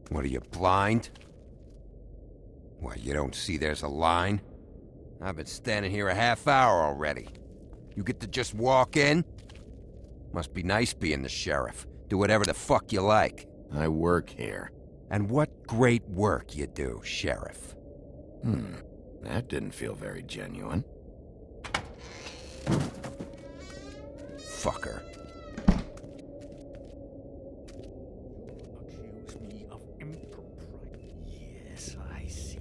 What, are you blind? What, you don't see there's a line? I've been standing here a half hour already. You get to just walk in? Must be nice being the sheriff. Do whatever the fuck you like. I work here. And what great work you do, Sheriff. That didn't feel very genuine. Fucker. Accuse me of impropriety. Yes, I see.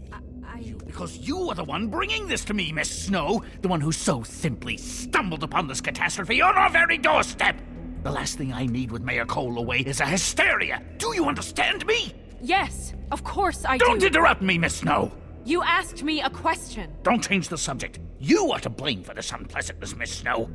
Because you are the one bringing this to me, Miss Snow. The one who so simply stumbled upon this catastrophe on our very doorstep. The last thing I need with Mayor Cole away is a hysteria. Do you understand me? Yes, of course I do. Don't interrupt me, Miss Snow. You asked me a question. Don't change the subject. You are to blame for this unpleasantness, Miss Snow.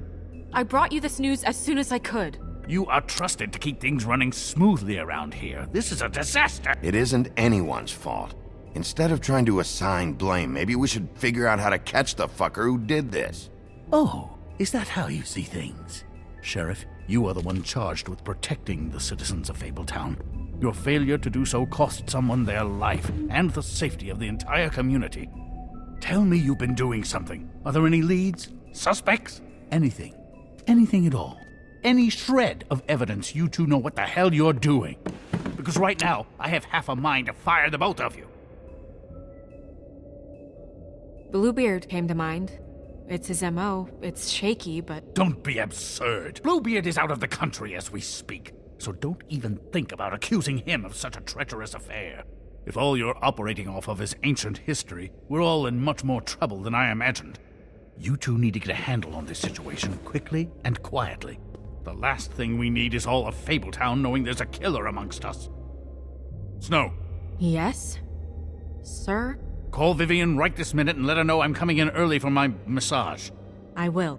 I brought you this news as soon as I could. You are trusted to keep things running smoothly around here. This is a disaster. It isn't anyone's fault. Instead of trying to assign blame, maybe we should figure out how to catch the fucker who did this. Oh, is that how you see things? Sheriff, you are the one charged with protecting the citizens of Fabletown. Your failure to do so cost someone their life and the safety of the entire community. Tell me you've been doing something. Are there any leads? Suspects? Anything. Anything at all. Any shred of evidence you two know what the hell you're doing. Because right now, I have half a mind to fire the both of you. Bluebeard came to mind. It's his MO. It's shaky, but... Don't be absurd. Bluebeard is out of the country as we speak, so don't even think about accusing him of such a treacherous affair. If all you're operating off of is ancient history, we're all in much more trouble than I imagined. You two need to get a handle on this situation quickly and quietly. The last thing we need is all of Fabletown knowing there's a killer amongst us. Snow. Yes? Sir? Call Vivian right this minute and let her know I'm coming in early for my massage. I will.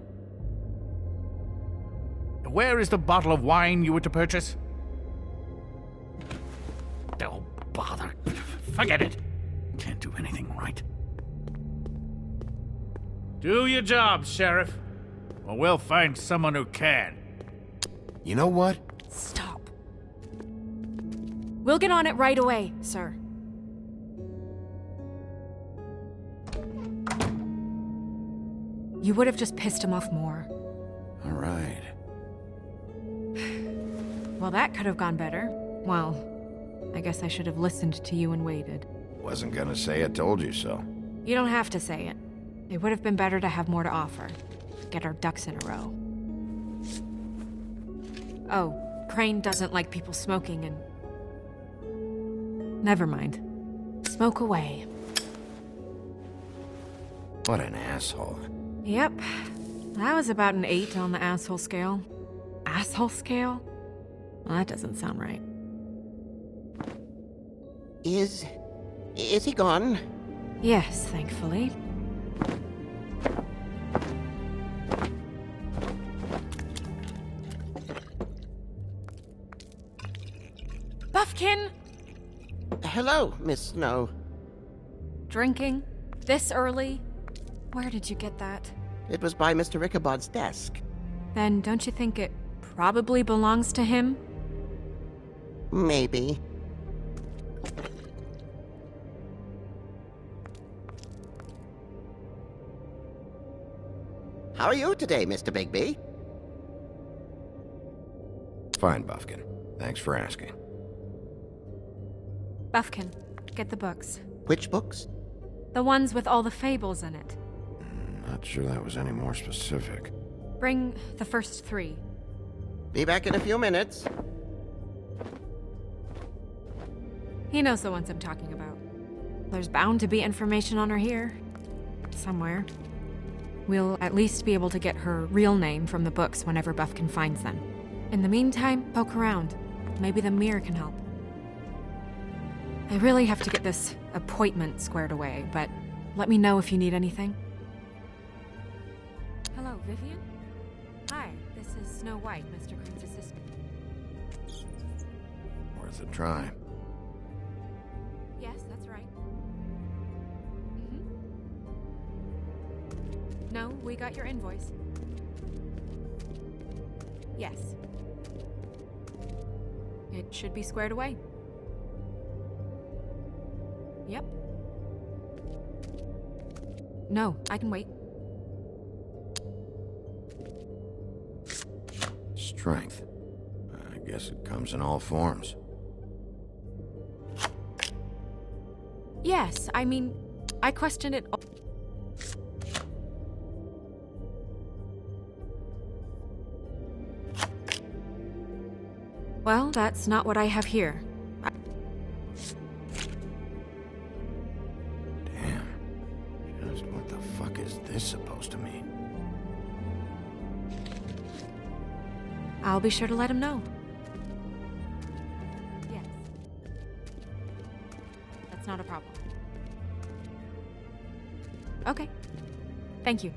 Where is the bottle of wine you were to purchase? Oh, bother. Forget it. Can't do anything right. Do your job, Sheriff. Or we'll find someone who can. You know what? Stop. We'll get on it right away, sir. You would have just pissed him off more. All right. Well, that could have gone better. Well, I guess I should have listened to you and waited. Wasn't gonna say I told you so. You don't have to say it. It would have been better to have more to offer. Get our ducks in a row. Oh, Crane doesn't like people smoking and... Never mind. Smoke away. What an asshole. Yep. That was about an 8 on the asshole scale. Asshole scale? Well, that doesn't sound right. Is he gone? Yes, thankfully. Buffkin! Hello, Miss Snow. Drinking? This early? Where did you get that? It was by Mr. Ichabod's desk. Then don't you think it probably belongs to him? Maybe. How are you today, Mr. Bigby? Fine, Buffkin. Thanks for asking. Buffkin, get the books. Which books? The ones with all the fables in it. Not sure that was any more specific. Bring the first 3. Be back in a few minutes. He knows the ones I'm talking about. There's bound to be information on her here. Somewhere. We'll at least be able to get her real name from the books whenever Buffkin finds them. In the meantime, poke around. Maybe the mirror can help. I really have to get this appointment squared away, but let me know if you need anything. Hello, Vivian? Hi, this is Snow White, Mr. Crimm's assistant. Worth a try. Yes, that's right. No, we got your invoice. Yes. It should be squared away. Yep. No, I can wait. Strength. I guess it comes in all forms. Yes, I mean, I question it. Well, that's not what I have here. Damn. Just what the fuck is this supposed to mean? I'll be sure to let him know. Yes. That's not a problem. Okay. Thank you.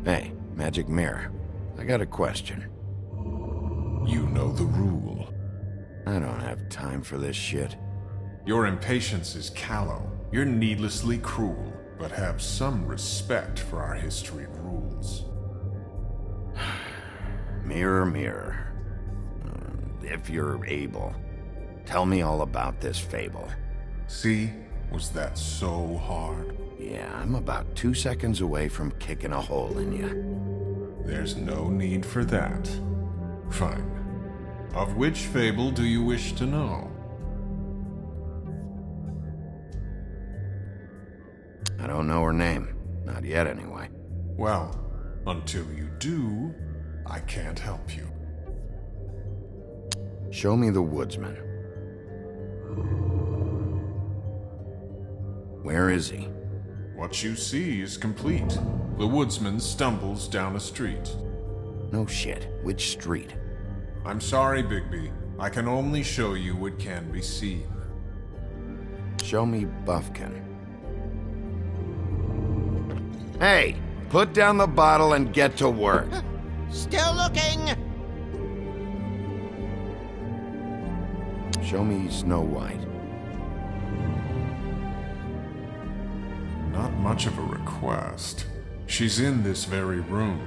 Hey, magic mirror. I got a question. You know the rule. I don't have time for this shit. Your impatience is callow. You're needlessly cruel, but have some respect for our history rules. Mirror, mirror. If you're able, tell me all about this fable. See? Was that so hard? Yeah, I'm about 2 seconds away from kicking a hole in you. There's no need for that. Fine. Of which fable do you wish to know? I don't know her name. Not yet, anyway. Well, until you do, I can't help you. Show me the woodsman. Where is he? What you see is complete. The woodsman stumbles down a street. No shit. Which street? I'm sorry, Bigby. I can only show you what can be seen. Show me Buffkin. Hey! Put down the bottle and get to work. Still looking! Show me Snow White. Not much of a request. She's in this very room.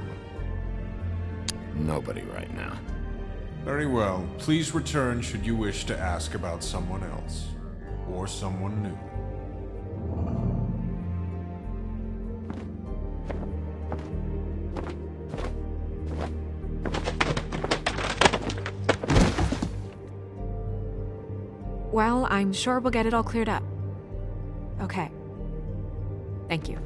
Nobody right now. Very well. Please return should you wish to ask about someone else. Or someone new. Well, I'm sure we'll get it all cleared up. Okay. Thank you.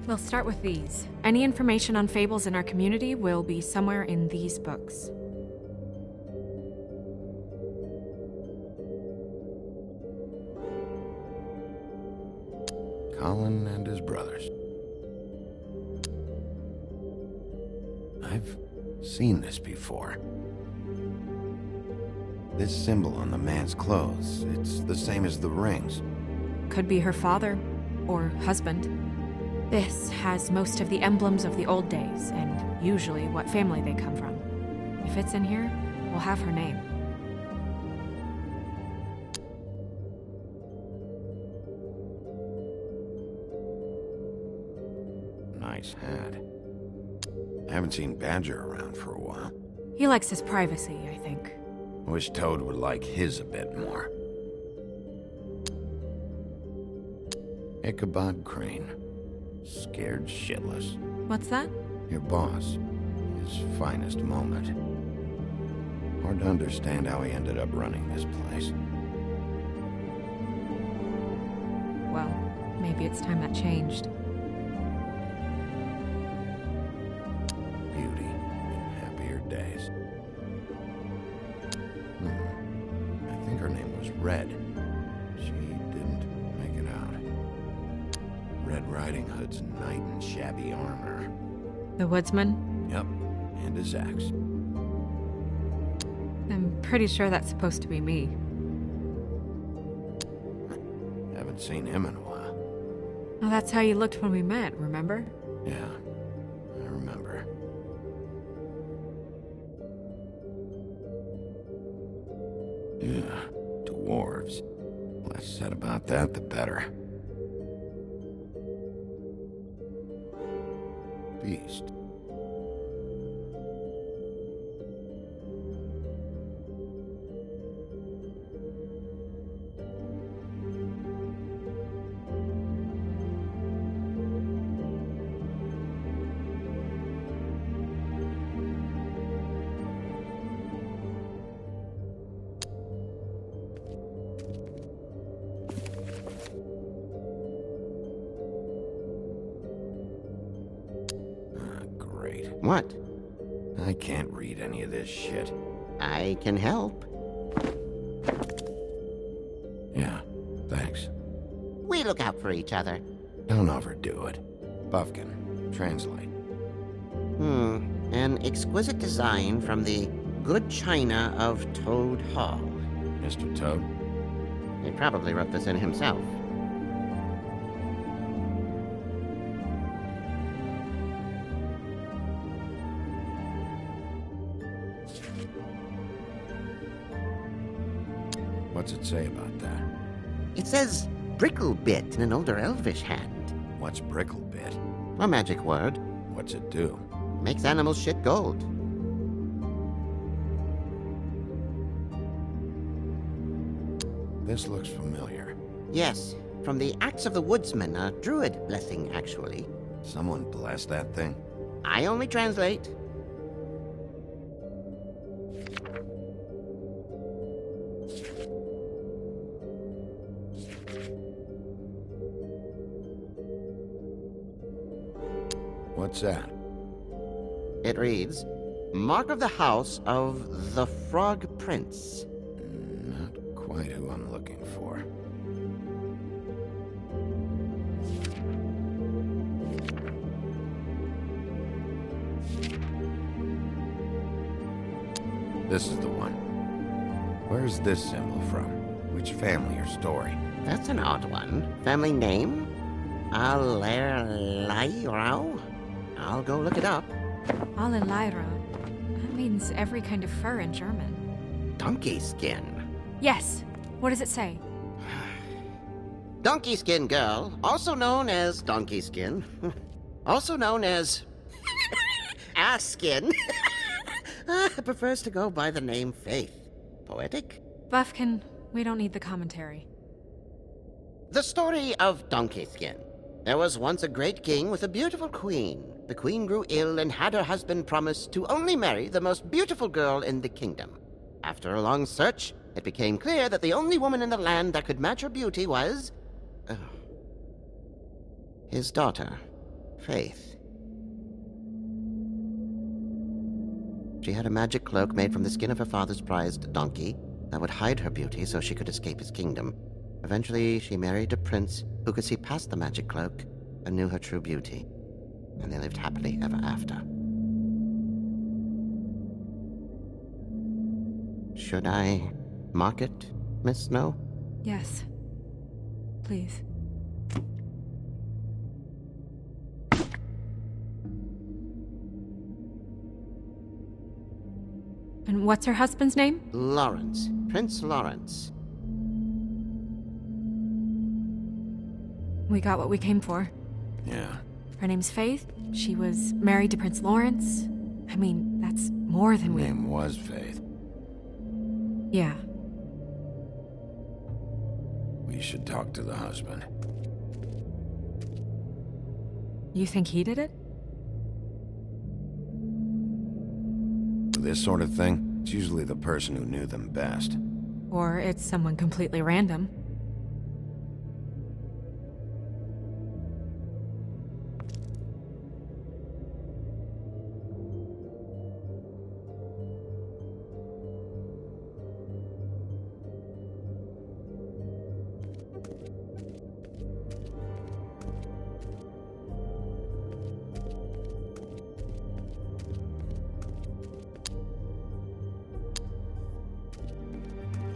We'll start with these. Any information on fables in our community will be somewhere in these books. Colin and his brothers. I've seen this before. This symbol on the man's clothes, it's the same as the rings. Could be her father or husband. This has most of the emblems of the old days, and usually what family they come from. If it's in here, we'll have her name. Nice hat. I haven't seen Badger around for a while. He likes his privacy, I think. I wish Toad would like his a bit more. Ichabod Crane. Scared shitless. What's that? Your boss. His finest moment. Hard to understand how he ended up running this place. Well, maybe it's time that changed. Beauty in happier days. I think her name was Red. She didn't make it out. Red Riding Hood's knight in shabby armor. The woodsman? Yep, and his axe. I'm pretty sure that's supposed to be me. Haven't seen him in a while. Well, that's how you looked when we met, remember? Yeah, I remember. Yeah, dwarves. Less said about that, the better. Beast. What? I can't read any of this shit. I can help. Yeah, thanks. We look out for each other. Don't overdo it. Buffkin, translate. An exquisite design from the good china of Toad Hall. Mr. Toad? He probably wrote this in himself. What's it say about that? It says Bricklebit in an older elvish hand. What's Bricklebit? A magic word. What's it do? Makes animals shit gold. This looks familiar. Yes, from the Axe of the Woodsman, a druid blessing, actually. Someone bless that thing? I only translate. What's that? It reads, Mark of the House of the Frog Prince. Not quite who I'm looking for. This is the one. Where's this symbol from? Which family or story? That's an odd one. Family name? Alerlairau? I'll go look it up. Alelaira. That means every kind of fur in German. Donkey skin. Yes. What does it say? Donkey Skin Girl, also known as Donkey Skin, also known as Ass Skin, prefers to go by the name Faith. Poetic? Buffkin, we don't need the commentary. The story of Donkey Skin. There was once a great king with a beautiful queen. The queen grew ill and had her husband promise to only marry the most beautiful girl in the kingdom. After a long search, it became clear that the only woman in the land that could match her beauty was... his daughter, Faith. She had a magic cloak made from the skin of her father's prized donkey that would hide her beauty so she could escape his kingdom. Eventually, she married a prince who could see past the magic cloak and knew her true beauty. And they lived happily ever after. Should I mark it, Miss Snow? Yes. Please. And what's her husband's name? Lawrence. Prince Lawrence. We got what we came for. Yeah. Her name's Faith. She was married to Prince Lawrence. I mean, that's more than we... Name was Faith. Yeah. We should talk to the husband. You think he did it? This sort of thing, it's usually the person who knew them best. Or it's someone completely random.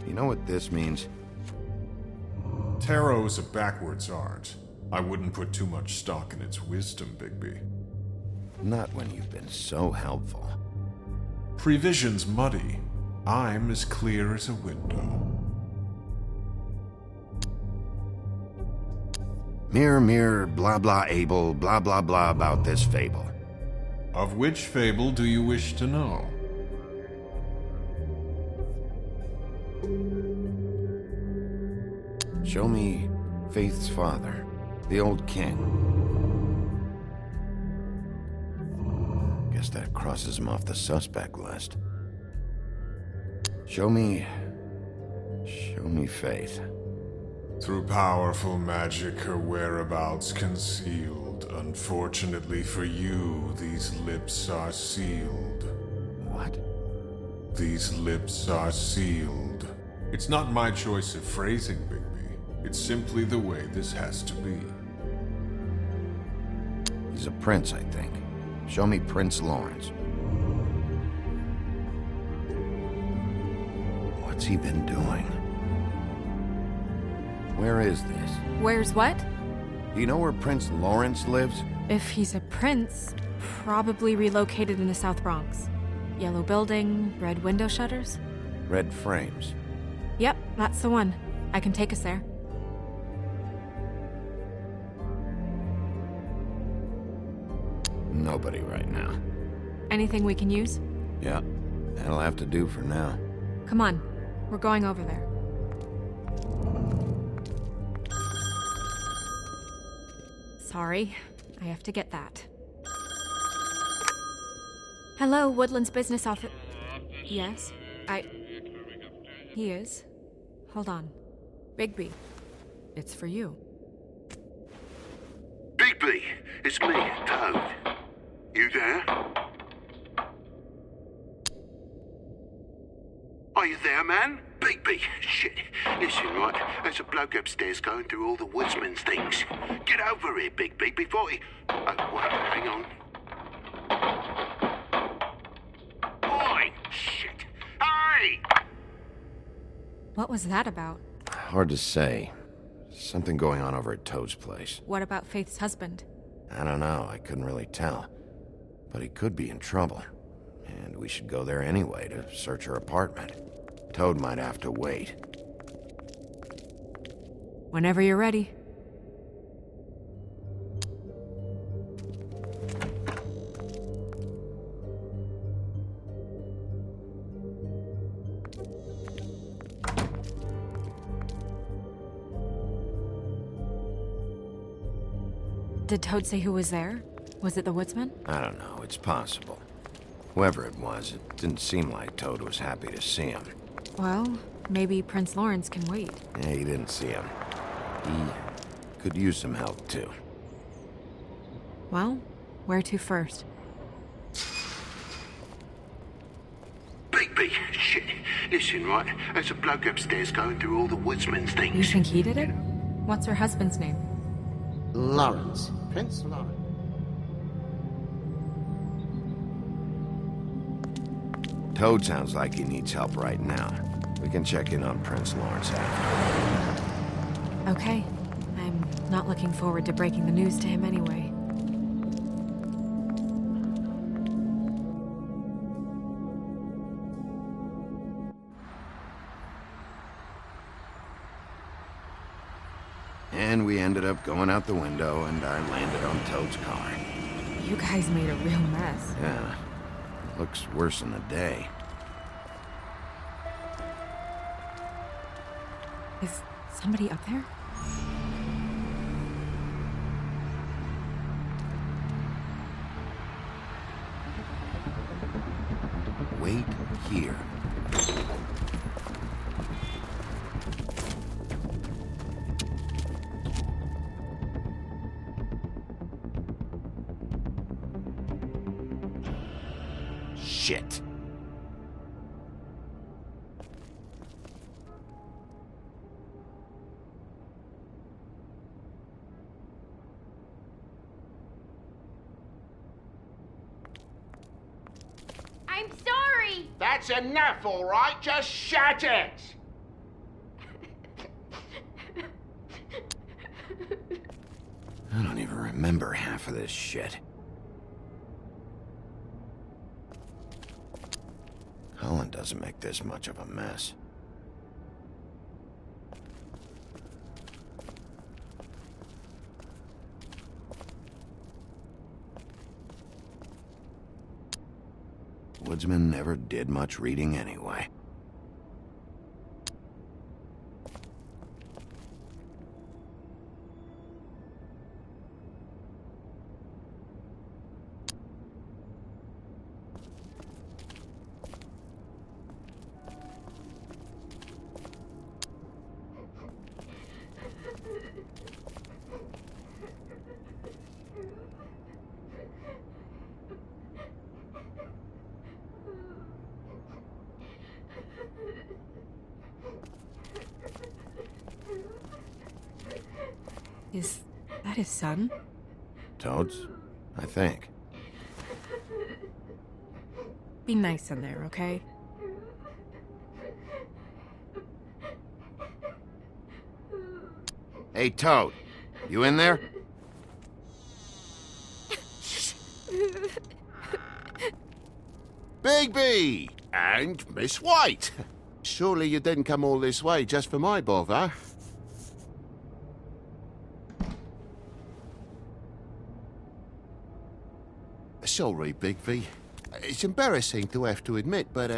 You know what this means? Tarot's a backwards art. I wouldn't put too much stock in its wisdom, Bigby. Not when you've been so helpful. Prevision's muddy. I'm as clear as a window. Mirror, mirror, blah blah able, blah blah blah about this fable. Of which fable do you wish to know? Show me Faith's father, the old king. Guess that crosses him off the suspect list. Show me Faith. Through powerful magic, her whereabouts concealed. Unfortunately for you, these lips are sealed. What? These lips are sealed. It's not my choice of phrasing, Bigby. It's simply the way this has to be. He's a prince, I think. Show me Prince Lawrence. What's he been doing? Where is this? Where's what? Do you know where Prince Lawrence lives? If he's a prince, probably relocated in the South Bronx. Yellow building, red window shutters. Red frames. Yep, that's the one. I can take us there. Nobody right now. Anything we can use? Yeah, that'll have to do for now. Come on, we're going over there. Sorry, I have to get that. Hello, Woodland's business office. Yes, He is. Hold on. Bigby, it's for you. Bigby, it's me, Toad. You there? Are you there, man? Bigby, shit. Listen, right, there's a bloke upstairs going through all the woodsman's things. Get over here, Bigby, before he... Oh, wait, hang on. Oi, shit. Hey! What was that about? Hard to say. Something going on over at Toad's place. What about Faith's husband? I don't know, I couldn't really tell. But he could be in trouble. And we should go there anyway to search her apartment. Toad might have to wait. Whenever you're ready. Did Toad say who was there? Was it the woodsman? I don't know, it's possible. Whoever it was, it didn't seem like Toad was happy to see him. Well, maybe Prince Lawrence can wait. Yeah, he didn't see him. He could use some help, too. Well, where to first? Big, shit. Listen, right, there's a bloke upstairs going through all the woodsman's You things. think he did it? What's her husband's name? Lawrence. Prince Lawrence. Toad sounds like he needs help right now. We can check in on Prince Lawrence after. Okay. I'm not looking forward to breaking the news to him anyway. And we ended up going out the window, and I landed on Toad's car. You guys made a real mess. Yeah, looks worse in the day. Is somebody up there? Wait here. Shit. I'm sorry! That's enough, all right? Just shut it! I don't even remember half of this shit. Colin doesn't make this much of a mess. Woodsman never did much reading anyway. Is that his son? Toads? I think. Be nice in there, okay? Hey, Toad. You in there? Bigby! And Miss White! Surely you didn't come all this way just for my bother? Sorry, Bigby. It's embarrassing to have to admit, but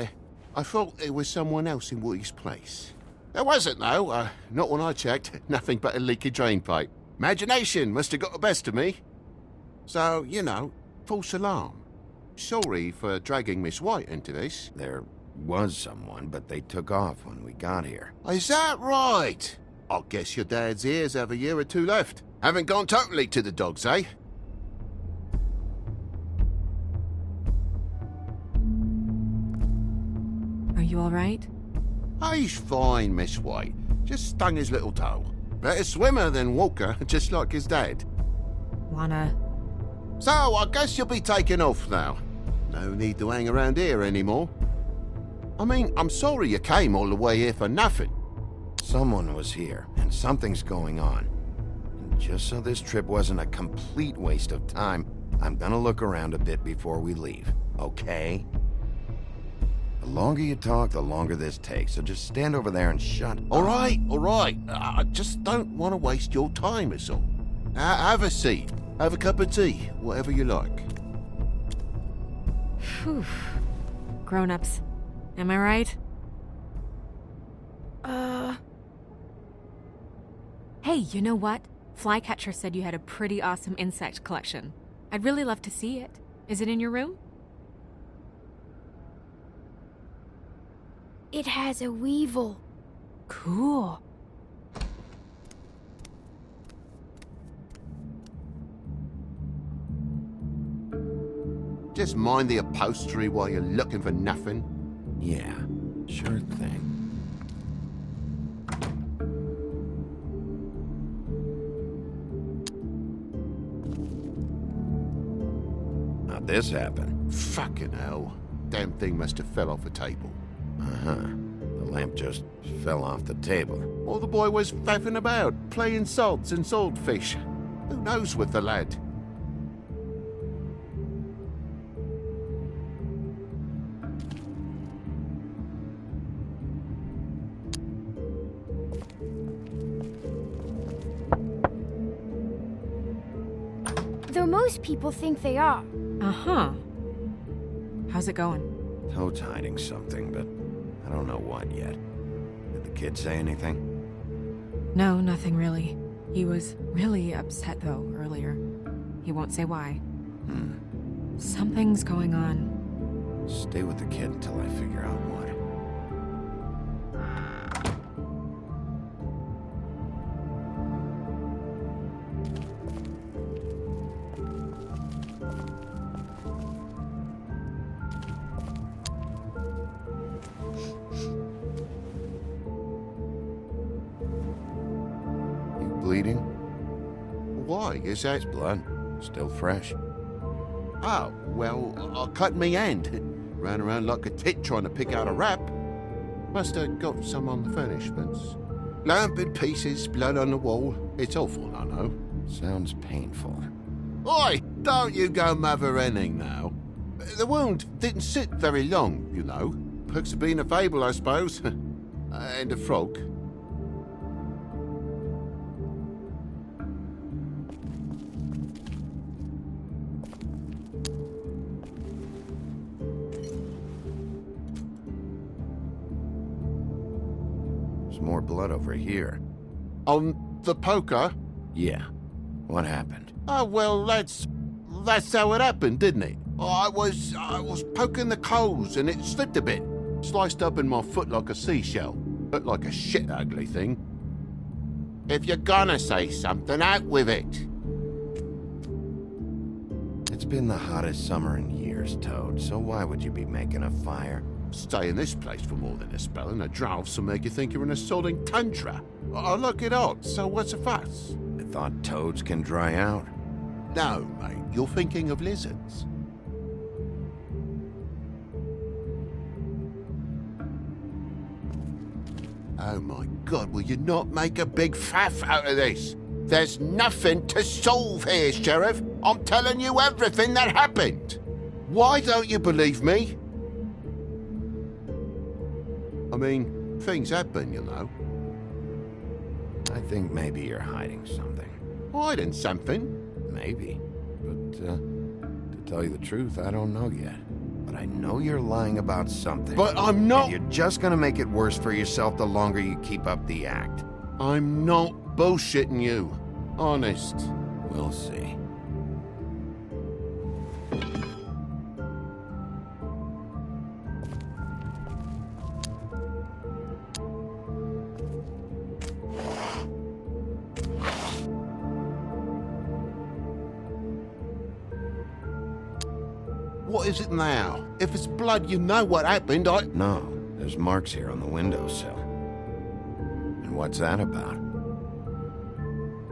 I thought there was someone else in Woody's place. There wasn't, though. Not when I checked. Nothing but a leaky drain pipe. Imagination must have got the best of me. So, you know, false alarm. Sorry for dragging Miss White into this. There was someone, but they took off when we got here. Is that right? I guess your dad's ears have a year or two left. Haven't gone totally to the dogs, eh? Are you alright? He's fine, Miss White. Just stung his little toe. Better swimmer than walker, just like his dad. Wanna... So, I guess you'll be taking off now. No need to hang around here anymore. I mean, I'm sorry you came all the way here for nothing. Someone was here, and something's going on. And just so this trip wasn't a complete waste of time, I'm gonna look around a bit before we leave, okay? The longer you talk, the longer this takes, so just stand over there and shut up. All right. I just don't want to waste your time, is all. Have a seat. Have a cup of tea, whatever you like. Phew. Grown-ups. Am I right? Hey, you know what? Flycatcher said you had a pretty awesome insect collection. I'd really love to see it. Is it in your room? It has a weevil. Cool. Just mind the upholstery while you're looking for nothing. Yeah, sure thing. How'd this happen? Fucking hell. Damn thing must have fell off a table. Uh-huh. The lamp just fell off the table. Or the boy was faffing about, playing salts and saltfish. Who knows with the lad? Though most people think they are. Uh-huh. How's it going? Toad's hiding something, but I don't know what yet. Did the kid say anything? No, nothing really. He was really upset, though, earlier. He won't say why. Something's going on. Stay with the kid until I figure out what. You bleeding? Why? Is that... It's blood. Still fresh. Oh, well, I cut me hand. Ran around like a tit trying to pick out a wrap. Must have got some on the furnishments. Lamp in pieces, blood on the wall. It's awful, I know. Sounds painful. Oi! Don't you go mother-henning now. The wound didn't sit very long, you know. Perks of being a fable, I suppose. And a frog. There's more blood over here. On the poker? Yeah. What happened? Oh, well, that's how it happened, didn't it? I was poking the coals and it slipped a bit. Sliced up in my foot like a seashell. Looked like a shit ugly thing. If you're gonna say something, out with it. It's been the hottest summer in years, Toad, so why would you be making a fire? Stay in this place for more than a spell and the drafts will make you think you're in a sodding tundra. I look it odd, so what's the fuss? I thought toads can dry out. No, mate, you're thinking of lizards. Oh my God, will you not make a big faff out of this? There's nothing to solve here, Sheriff. I'm telling you everything that happened. Why don't you believe me? I mean, things happen, you know. I think maybe you're hiding something. Hiding something? Maybe. But, to tell you the truth, I don't know yet. But I know you're lying about something. But I'm not... And you're just gonna make it worse for yourself the longer you keep up the act. I'm not bullshitting you. Honest. We'll see. What is it now? If it's blood, you know what happened. No, there's marks here on the windowsill. And what's that about?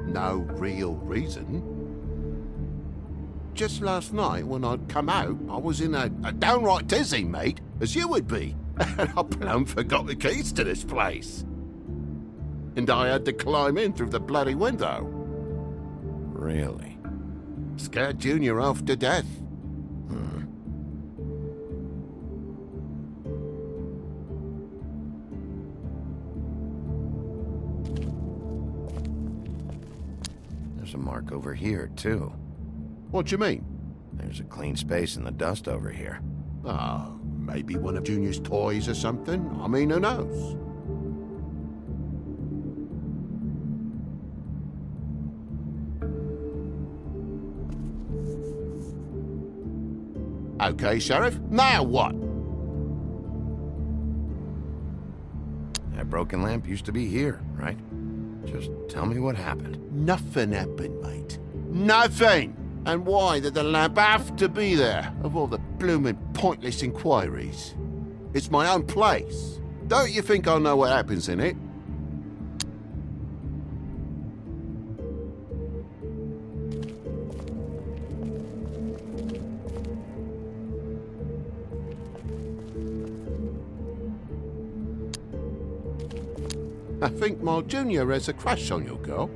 No real reason. Just last night, when I'd come out, I was in a downright tizzy, mate, as you would be. And I plumb forgot the keys to this place. And I had to climb in through the bloody window. Really? Scared Junior off to death. There's a mark over here, too. What do you mean? There's a clean space in the dust over here. Oh, maybe one of Junior's toys or something. I mean, who knows? Okay, Sheriff, now what? That broken lamp used to be here, right? Just tell me what happened. Nothing happened, mate. Nothing! And why did the lamp have to be there, of all the blooming pointless inquiries? It's my own place. Don't you think I know what happens in it? I think my junior has a crush on your girl.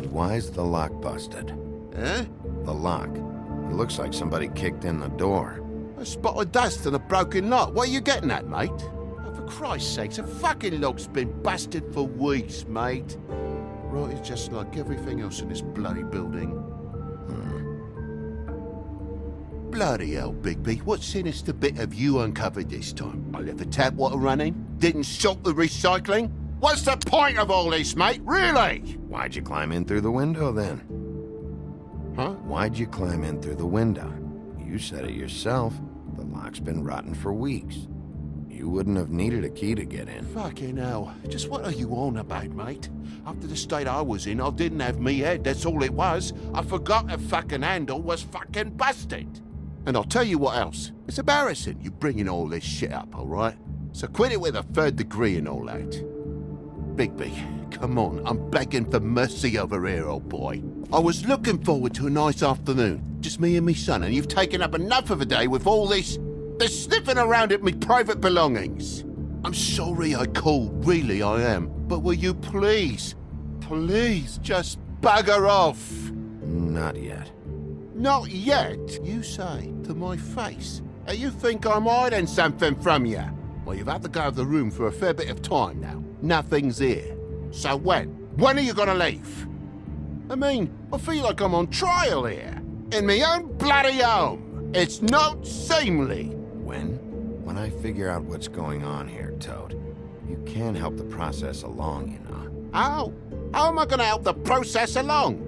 Why's the lock busted? Eh? The lock. It looks like somebody kicked in the door. A spot of dust and a broken lock. What are you getting at, mate? Oh, for Christ's sake, the fucking lock's been busted for weeks, mate. Right, it's just like everything else in this bloody building. Bloody hell, Bigby. What sinister bit have you uncovered this time? I left the tap water running? Didn't stop the recycling? What's the point of all this, mate? Really? Why'd you climb in through the window, then? Huh? Why'd you climb in through the window? You said it yourself. The lock's been rotten for weeks. You wouldn't have needed a key to get in. Fucking hell. Just what are you on about, mate? After the state I was in, I didn't have me head, that's all it was. I forgot the fucking handle was fucking busted. And I'll tell you what else. It's embarrassing you bringing all this shit up, all right? So quit it with a 3rd degree and all that. Bigby, come on, I'm begging for mercy over here, old boy. I was looking forward to a nice afternoon, just me and me son, and you've taken up enough of a day with all this sniffing around at me private belongings. I'm sorry I called, really I am, but will you please just bugger off? Not yet. Not yet, you say, to my face. You think I'm hiding something from you? Well, you've had to go out of the room for a fair bit of time now. Nothing's here. So when? When are you gonna leave? I mean, I feel like I'm on trial here. In my own bloody home. It's not seemly. When? When I figure out what's going on here, Toad. You can help the process along, you know. How? How am I gonna help the process along?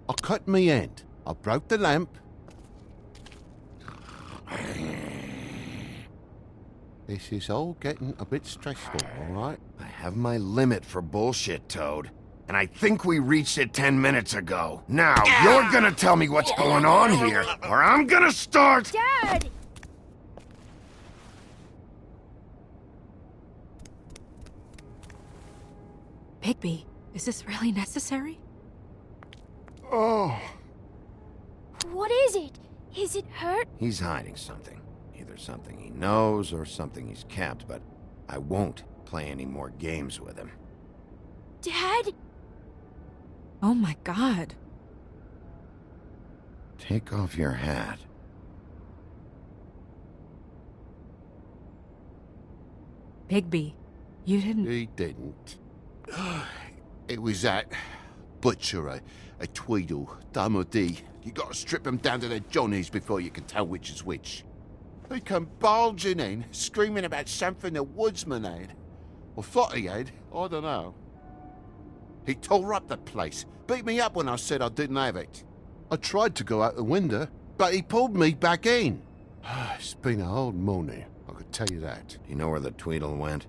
I cut me end. I broke the lamp. This is all getting a bit stressful, all right? I have my limit for bullshit, Toad. And I think we reached it 10 minutes ago. Now, you're gonna tell me what's going on here, or I'm gonna start... Dad! Bigby, is this really necessary? Oh. What is it? Is it hurt? He's hiding something. Either something he knows or something he's kept, but I won't play any more games with him. Dad? Oh my god. Take off your hat. Bigby, you didn't... He didn't. It was that butcher, a Tweedle, Dumody. You gotta strip them down to their johnnies before you can tell which is which. He come bulging in, screaming about something the woodsman had. Or thought he had, I don't know. He tore up the place, beat me up when I said I didn't have it. I tried to go out the window, but he pulled me back in. It's been a hard morning, I could tell you that. Do you know where the Tweedle went?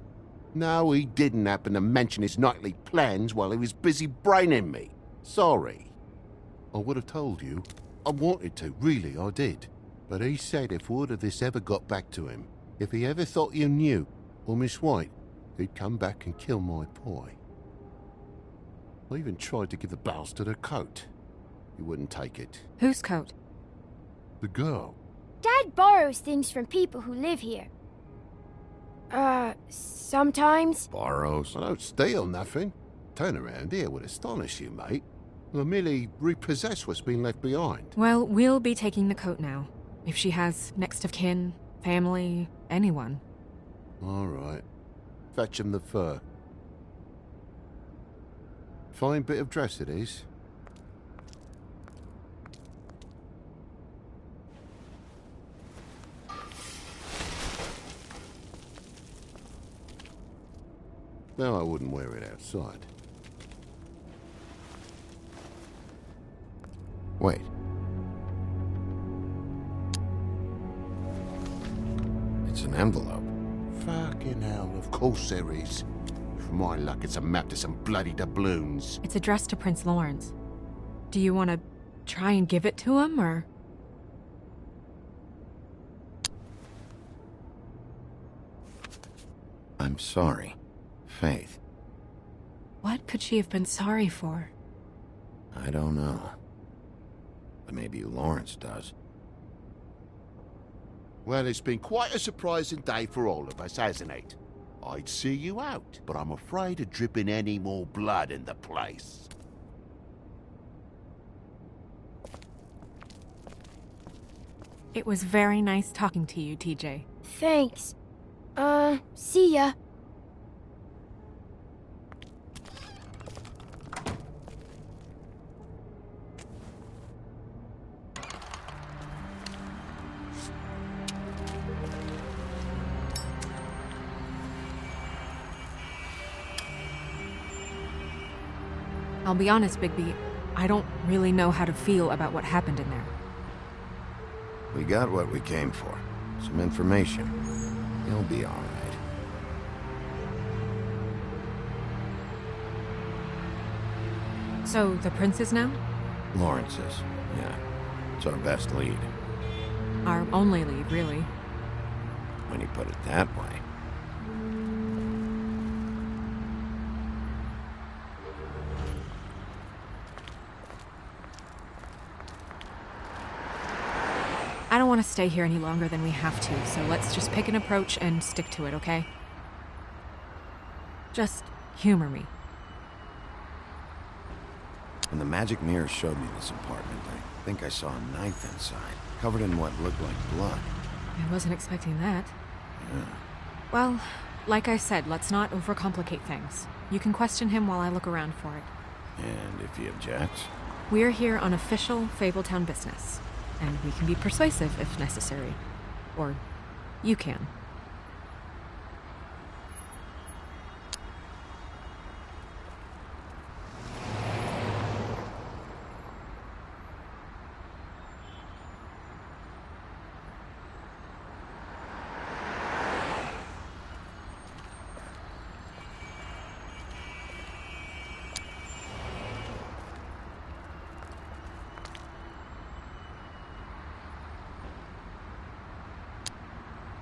No, he didn't happen to mention his nightly plans while he was busy braining me. Sorry. I would have told you. I wanted to, really, I did. But he said if word of this ever got back to him, if he ever thought you knew, or Miss White, he'd come back and kill my boy. I even tried to give the bastard a coat. He wouldn't take it. Whose coat? The girl. Dad borrows things from people who live here. Sometimes. Borrows? I don't steal nothing. Turn around here would astonish you, mate. Well, merely repossess what's been left behind. Well, we'll be taking the coat now. If she has next of kin, family, anyone. All right. Fetch him the fur. Fine bit of dress it is. No, I wouldn't wear it outside. Wait. It's an envelope. Fucking hell, of course there is. For my luck, it's a map to some bloody doubloons. It's addressed to Prince Lawrence. Do you want to try and give it to him, or...? I'm sorry, Faith. What could she have been sorry for? I don't know. But maybe Lawrence does. Well, it's been quite a surprising day for all of us, hasn't it? I'd see you out, but I'm afraid of dripping any more blood in the place. It was very nice talking to you, TJ. Thanks. See ya. I'll be honest, Bigby, I don't really know how to feel about what happened in there. We got what we came for. Some information. You'll be all right. So, the prince's now? Lawrence's. Yeah. It's our best lead. Our only lead, really. When you put it that way. I don't want to stay here any longer than we have to, so let's just pick an approach and stick to it, okay? Just humor me. When the magic mirror showed me this apartment, I think I saw a knife inside, covered in what looked like blood. I wasn't expecting that. Yeah. Well, like I said, let's not overcomplicate things. You can question him while I look around for it. And if he objects? We're here on official Fabletown business, and we can be persuasive if necessary. Or you can.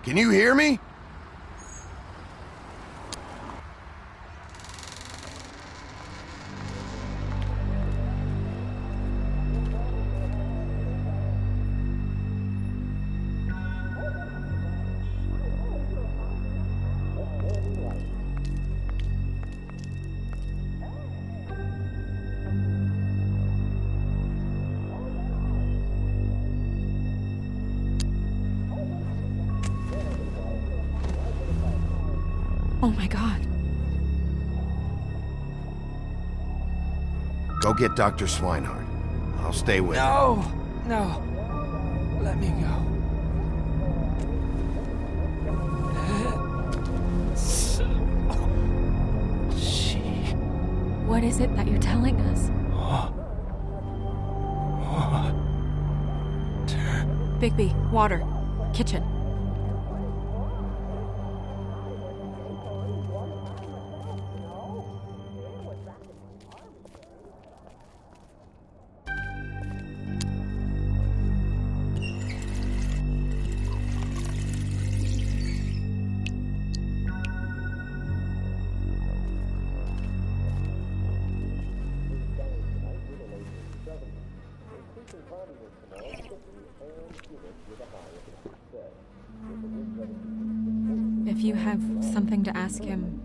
Can you hear me? Oh my god. Go get Dr. Swinehart. I'll stay with him. No. Let me go. What is it that you're telling us? Bigby, water. Kitchen. If you have something to ask him,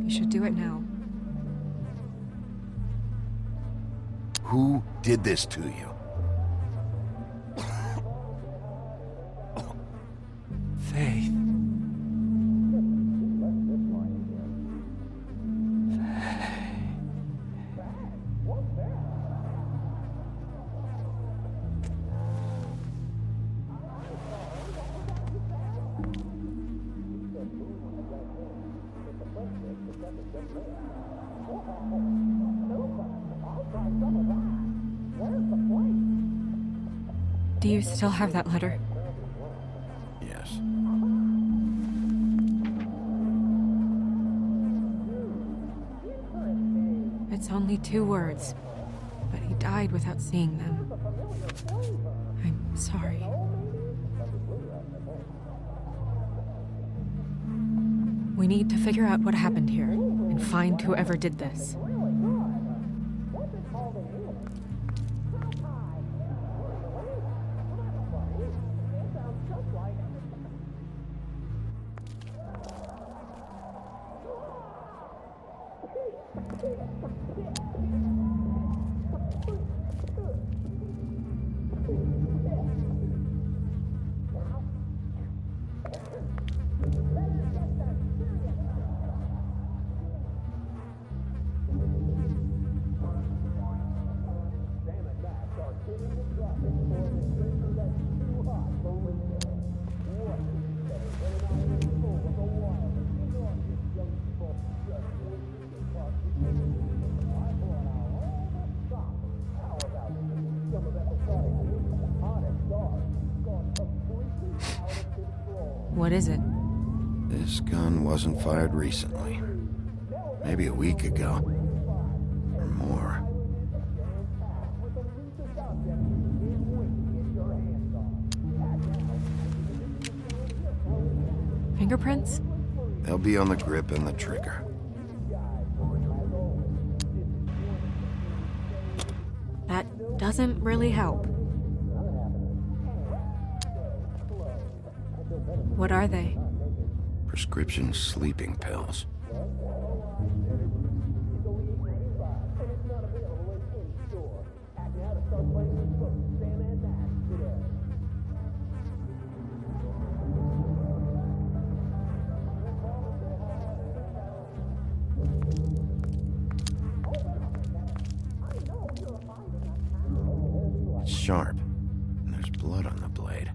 you should do it now. Who did this to you? Faith. Do you still have that letter? Yes. It's only 2 words, but he died without seeing them. I'm sorry. We need to figure out what happened here and find whoever did this. What is it? This gun wasn't fired recently. Maybe a week ago. Or more. Fingerprints? They'll be on the grip and the trigger. That doesn't really help. What are they? Prescription sleeping pills. It's sharp, and there's blood on the blade.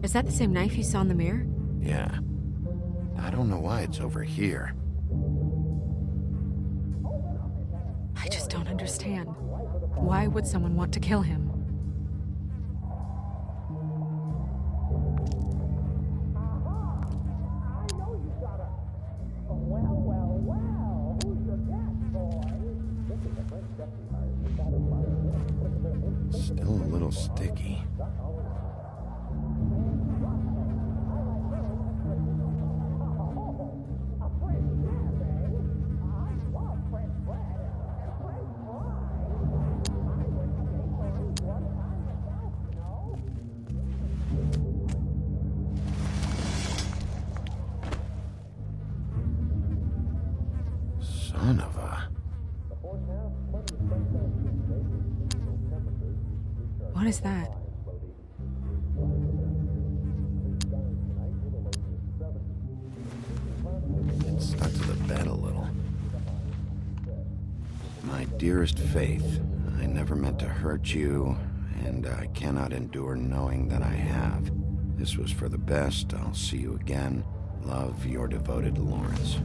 Is that the same knife you saw in the mirror? Yeah. I don't know why it's over here. I just don't understand. Why would someone want to kill him? Still a little sticky. Son of a... What is that? It stuck to the bed a little. My dearest Faith, I never meant to hurt you, and I cannot endure knowing that I have. This was for the best. I'll see you again. Love, your devoted Lawrence.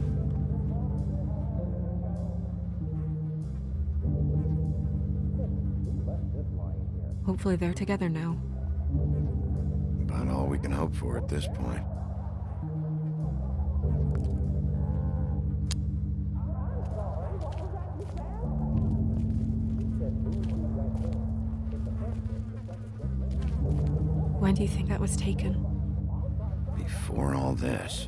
Hopefully they're together now. About all we can hope for at this point. When do you think that was taken? Before all this.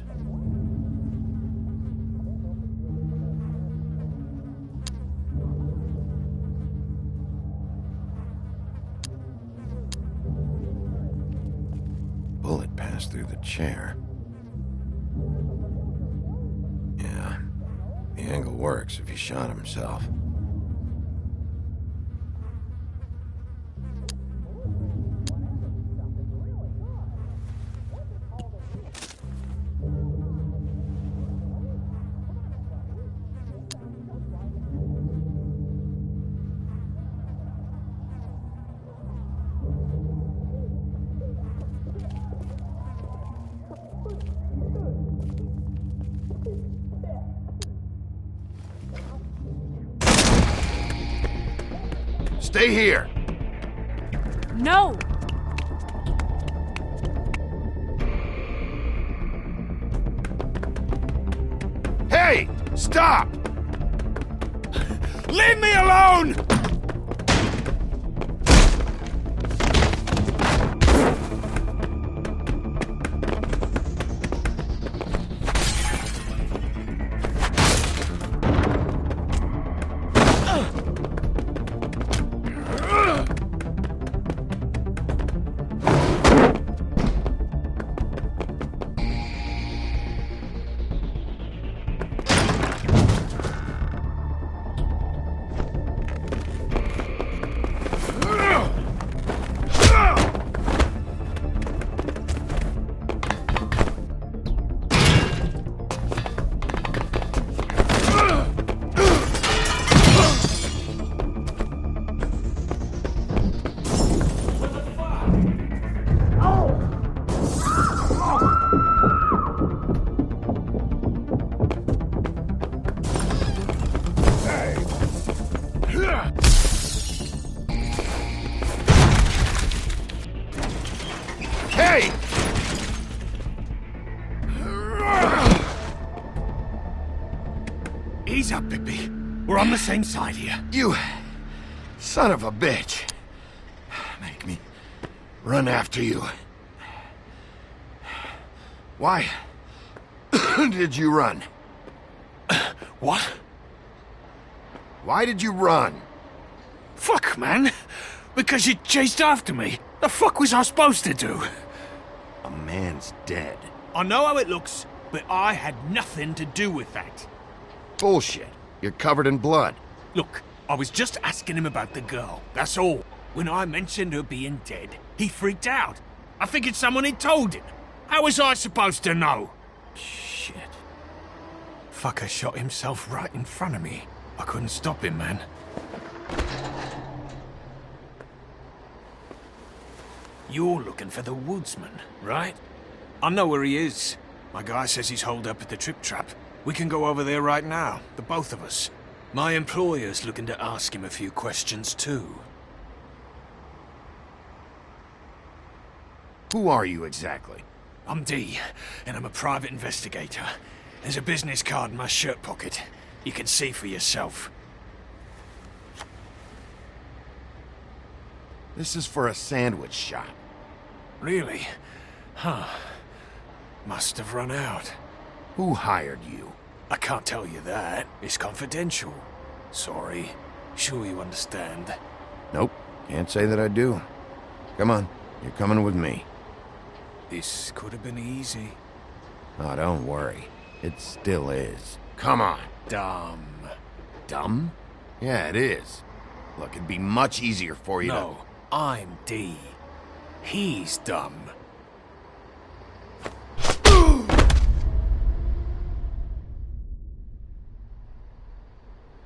Bullet passed through the chair. Yeah, the angle works if he shot himself. Stay here. No! Hey! Stop! Leave me alone! Hey! Ease up, Bigby. We're on the same side here. You son of a bitch. Make me run after you. Why did you run? What? Why did you run? Fuck, man. Because you chased after me. The fuck was I supposed to do? A man's dead. I know how it looks, but I had nothing to do with that. Bullshit. You're covered in blood. Look, I was just asking him about the girl, that's all. When I mentioned her being dead, he freaked out. I figured someone had told him. How was I supposed to know? Shit. Fucker shot himself right in front of me. I couldn't stop him, man. You're looking for the woodsman, right? I know where he is. My guy says he's holed up at the Trip Trap. We can go over there right now, the both of us. My employer's looking to ask him a few questions, too. Who are you exactly? I'm D, and I'm a private investigator. There's a business card in my shirt pocket. You can see for yourself. This is for a sandwich shop. Really? Huh. Must have run out. Who hired you? I can't tell you that. It's confidential. Sorry. Sure you understand. Nope. Can't say that I do. Come on. You're coming with me. This could have been easy. Oh, don't worry. It still is. Come on. Dumb. Dumb? Yeah, it is. Look, it'd be much easier for you No, I'm D. He's dumb.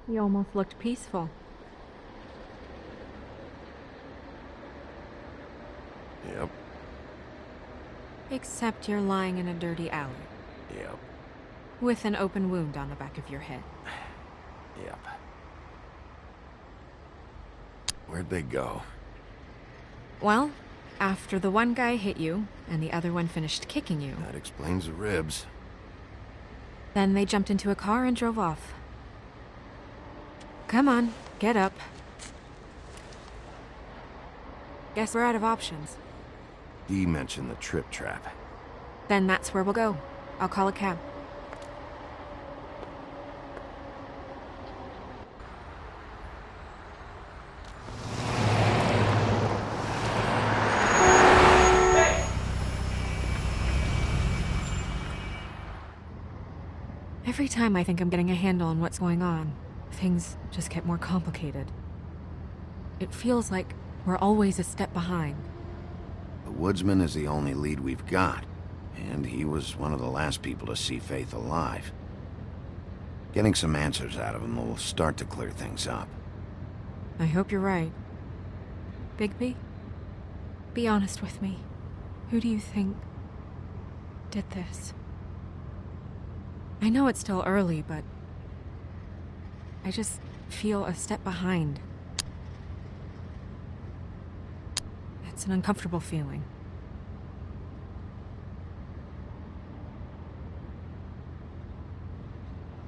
You almost looked peaceful. Yep. Except you're lying in a dirty alley. Yep. With an open wound on the back of your head. Yep. Where'd they go? Well, after the one guy hit you, and the other one finished kicking you, That explains the ribs. then they jumped into a car and drove off. Come on, get up. Guess we're out of options. Dee mentioned the Trip Trap. Then that's where we'll go. I'll call a cab. Every time I think I'm getting a handle on what's going on, things just get more complicated. It feels like we're always a step behind. The woodsman is the only lead we've got, and he was one of the last people to see Faith alive. Getting some answers out of him will start to clear things up. I hope you're right. Bigby, be honest with me. Who do you think did this? I know it's still early, but I just feel a step behind. It's an uncomfortable feeling.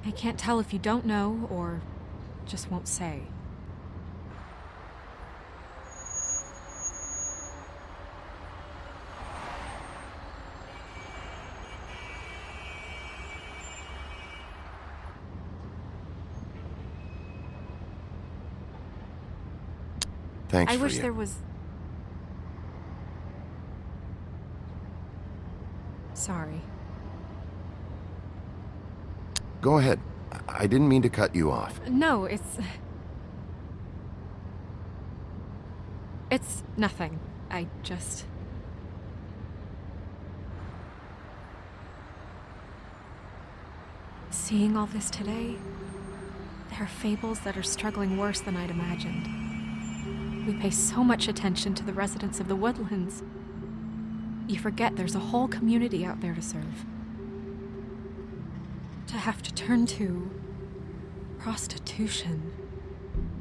I can't tell if you don't know or just won't say. Thanks I for wish you. there was... Sorry. Go ahead. I didn't mean to cut you off. No, it's nothing. I just... Seeing all this today, there are fables that are struggling worse than I'd imagined. We pay so much attention to the residents of the woodlands. You forget there's a whole community out there to serve. To have to turn to prostitution.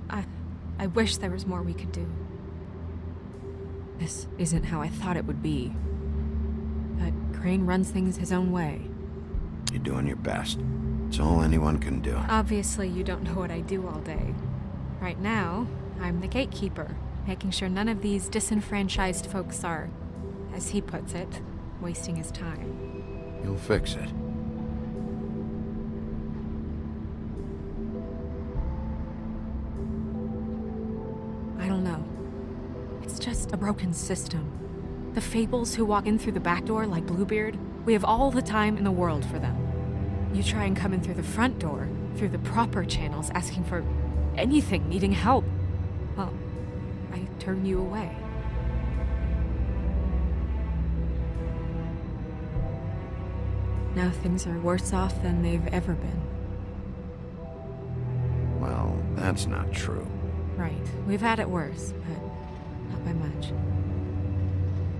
I wish there was more we could do. This isn't how I thought it would be. But Crane runs things his own way. You're doing your best. It's all anyone can do. Obviously, you don't know what I do all day. Right now, I'm the gatekeeper, making sure none of these disenfranchised folks are, as he puts it, wasting his time. You'll fix it. I don't know. It's just a broken system. The fables who walk in through the back door like Bluebeard, we have all the time in the world for them. You try and come in through the front door, through the proper channels, asking for anything, needing help. Well, I turn you away. Now things are worse off than they've ever been. Well, that's not true. Right. We've had it worse, but not by much.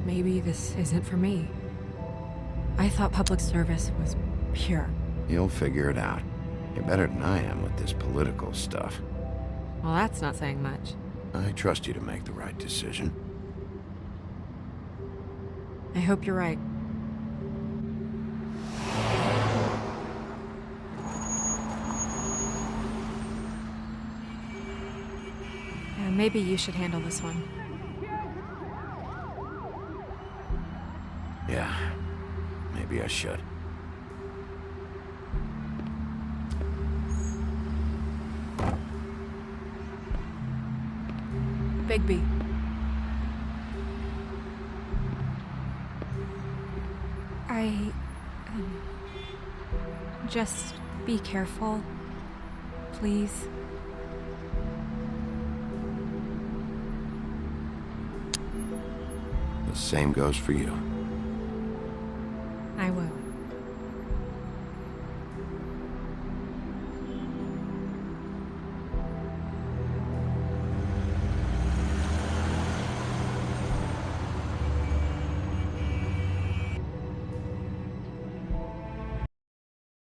Maybe this isn't for me. I thought public service was pure. You'll figure it out. You're better than I am with this political stuff. Well, that's not saying much. I trust you to make the right decision. I hope you're right. Maybe you should handle this one. Yeah, maybe I should. Bigby. Just be careful, please. The same goes for you.